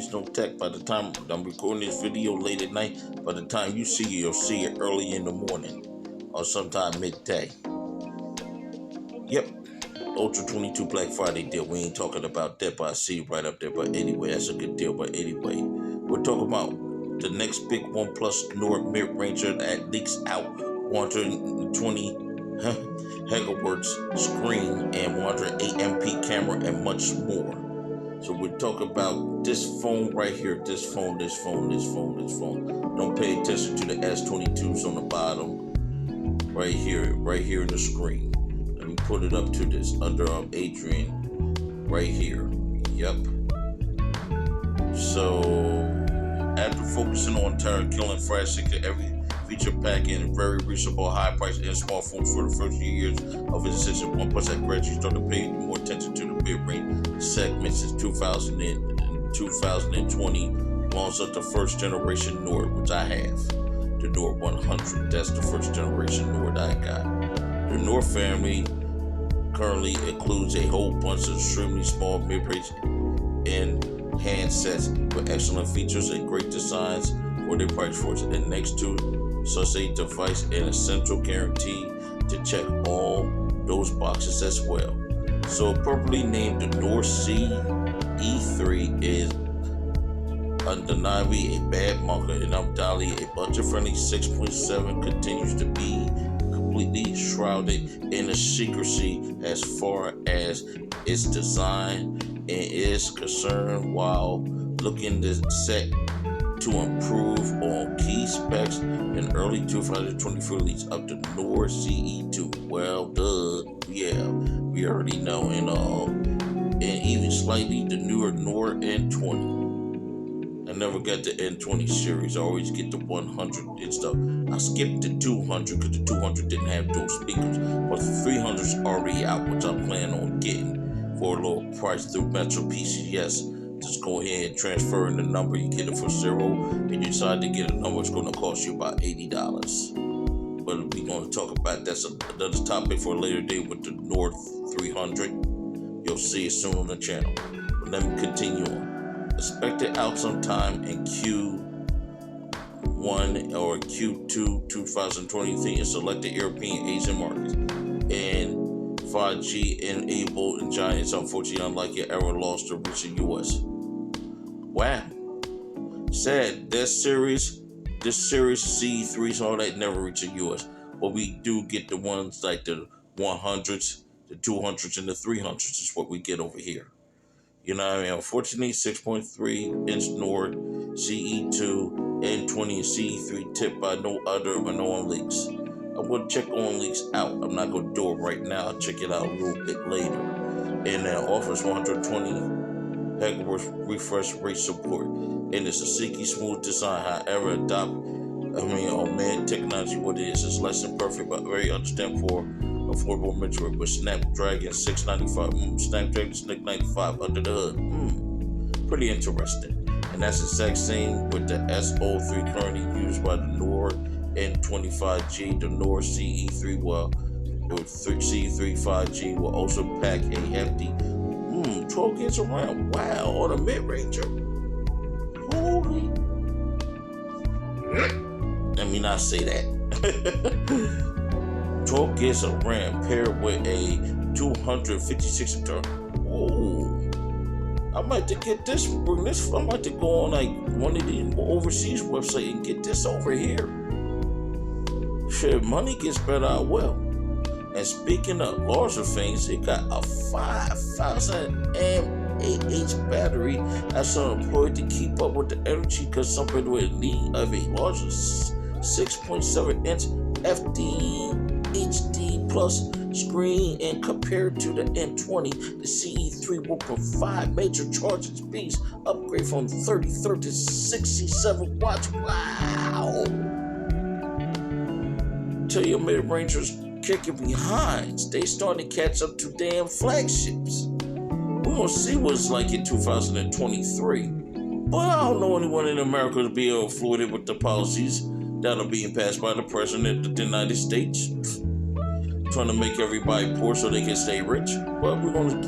needs no tech. By the time I'm recording this video late at night, by the time you see it, you'll see it early in the morning or sometime midday. Yep, Ultra 22 Black Friday deal. We ain't talking about that, but I see it right up there. But anyway, that's a good deal. But anyway, we're talking about the next big OnePlus Nord mid-ranger that leaks out 120 megahertz screen and 108 MP camera and much more. So we're talking about this phone right here, this phone. Don't pay attention to the S22s on the bottom, right here in the screen. Let me put it up to this, under Adrian, right here. Yep. So after focusing on killing Flash to every feature pack and very reasonable high price and smartphones for the first few years of its existence, OnePlus had gradually started paying more attention to the mid-range segment since 2020 launched up the first generation Nord, which I have, the Nord 100. That's the first generation Nord I got. The Nord family currently includes a whole bunch of extremely small mid-range and handsets with excellent features and great designs for their price points, and next to such a device and a central guarantee to check all those boxes as well. So appropriately named the Nord CE3 is undeniably a bad marker, and undoubtedly a budget-friendly 6.7 continues to be completely shrouded in a secrecy as far as its design and is concerned, while looking to set to improve on key specs in early 2023 release of the Nord CE2. Well, yeah, we already know, and even slightly the newer Nord N20. I never got the N20 series. I always get the 100 and stuff. I skipped the 200 because the 200 didn't have dual speakers, but the 300 is already out, which I'm planning on getting for a low price through Metro PCS. Just go ahead and transfer in the number. You get it for $0, and you decide to get a number. It's going to cost you about $80. But we're going to talk about that's another topic for a later day with the Nord 300. You'll see it soon on the channel. But let me continue on. Expect it out sometime in Q1 or Q2 2023 in selected European Asian markets. And 5G enabled and Giants, unfortunately, unlike it, ever lost to reach the US. Wow. Sad. This series C3s, all that never reach the US. But we do get the ones like the 100s, the 200s, and the 300s is what we get over here. You know what I mean? Unfortunately, 6.3-inch Nord CE2 N20 and CE3 tipped by no other unknown leaks. I'm going to check on leaks out. I'm not going to do it right now. I'll check it out a little bit later. And it offers 120 megahertz refresh rate support. And it's a silky smooth design. However, technology, what it is less than perfect, but very understandable for affordable mid-range with Snapdragon 695 under the hood. Pretty interesting. And that's the exact same with the SO3 currently used by the Nord N25G. The Nord CE3 CE3 5G will also pack a hefty 12 gigs of RAM. Wow, on a mid-ranger. Holy. Let me not say that. 12 gigs of RAM paired with a 256 turn. Oh, I might have to get this. I might have to go on like one of the overseas websites and get this over here. Shit, money gets better out well. And speaking of larger things, it got a 5,000 mAh battery that's employed to keep up with the energy consumption with a need of a larger 6.7-inch HD plus screen, and compared to the N20, the CE3 will provide major charging speeds, upgrade from 33 to 67 watts. Wow! Tell your mid-rangers kicking behind. They starting to catch up to damn flagships. We're gonna see what it's like in 2023. But I don't know anyone in America to be affluent with the policies that are being passed by the president of the United States, trying to make everybody poor so they can stay rich. But we're gonna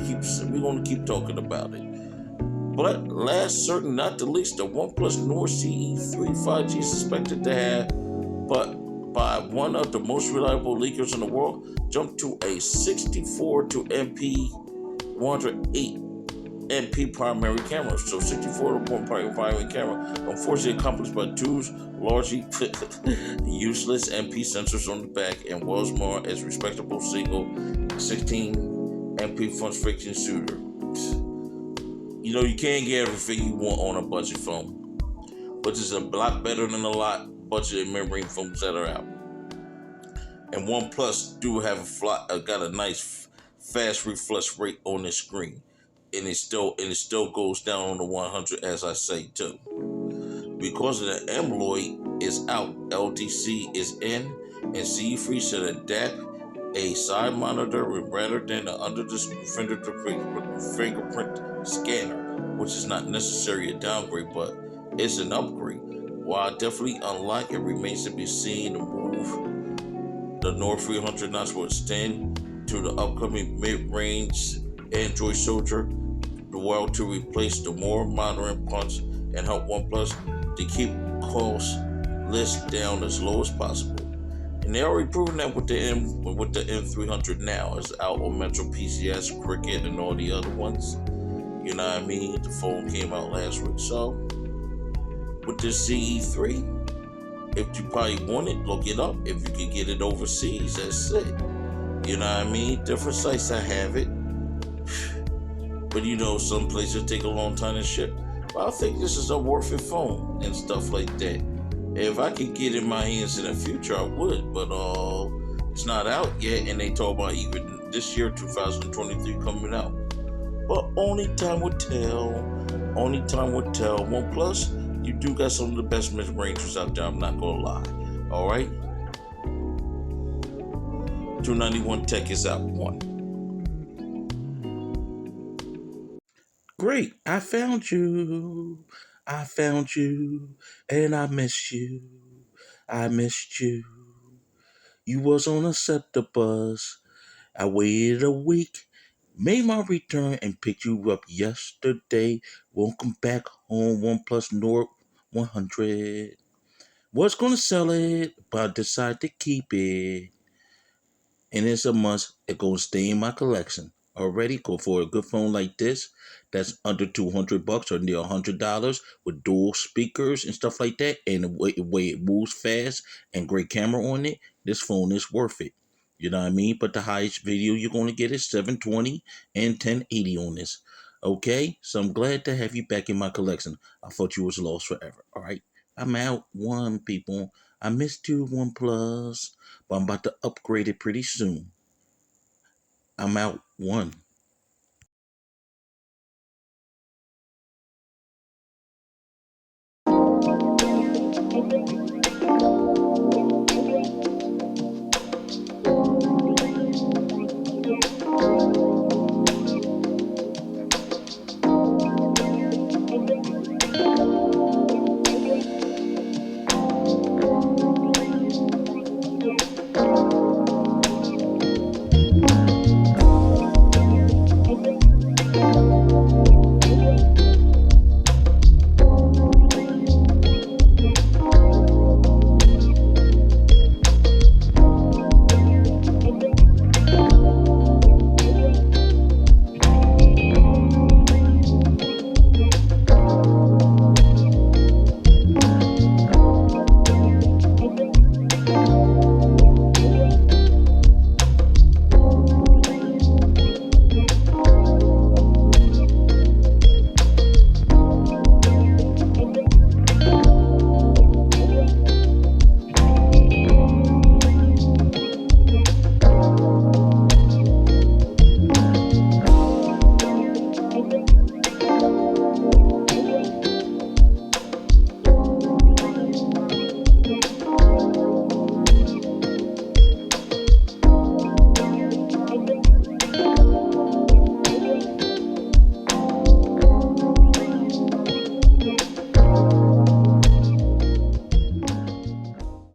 keep talking about it. But last, certainly not the least, the OnePlus Nord CE3 5G is expected to have, but by one of the most reliable leakers in the world, jumped to a 64 to MP 108 MP primary camera. So 64 to 1 primary camera, unfortunately accomplished by two largely useless MP sensors on the back and was more as respectable single 16 MP front friction shooter. You know, you can't get everything you want on a budget phone, which is a lot better than a lot budget and memory phones that are out. And OnePlus do have got a nice fast refresh rate on the screen, and it still goes down on the 100 as I say too. Because of the AMOLED is out, LDC is in, and CE3 should adapt a side monitor rather than an under the fingerprint scanner, which is not necessarily a downgrade, but it's an upgrade. While definitely unlike, it remains to be seen to move the Nord 300 notch will extend to the upcoming mid-range Android soldier, the world to replace the more modern punch and help OnePlus to keep cost list down as low as possible. And they're already proven that with the M300 now. It's out on Metro PCS, Cricket, and all the other ones. You know what I mean? The phone came out last week. So with this CE3, if you probably want it, look it up. If you can get it overseas, that's it. You know what I mean? Different sites that have it. But you know, some places take a long time to ship. But I think this is a worth it phone and stuff like that. If I could get in my hands in the future, I would. But it's not out yet, and they talk about even this year, 2023, coming out. But only time will tell. Only time will tell. OnePlus, you do got some of the best mid-rangers out there. I'm not gonna lie. All right. 291 Tech is out. One. Great, I found you. I found you, and I missed you. I missed you. You was on a SEPTA bus. I waited a week, made my return, and picked you up yesterday. Welcome back home, OnePlus Nord 100. Was gonna sell it, but I decided to keep it. And it's a must. It gonna stay in my collection. Already go for a good phone like this. That's under $200 or near $100 with dual speakers and stuff like that. And the way it moves fast and great camera on it. This phone is worth it. You know what I mean? But the highest video you're gonna get is 720 and 1080 on this. Okay, so I'm glad to have you back in my collection. I thought you was lost forever. All right, I'm out one people. I missed you, OnePlus, but I'm about to upgrade it pretty soon. I'm out one.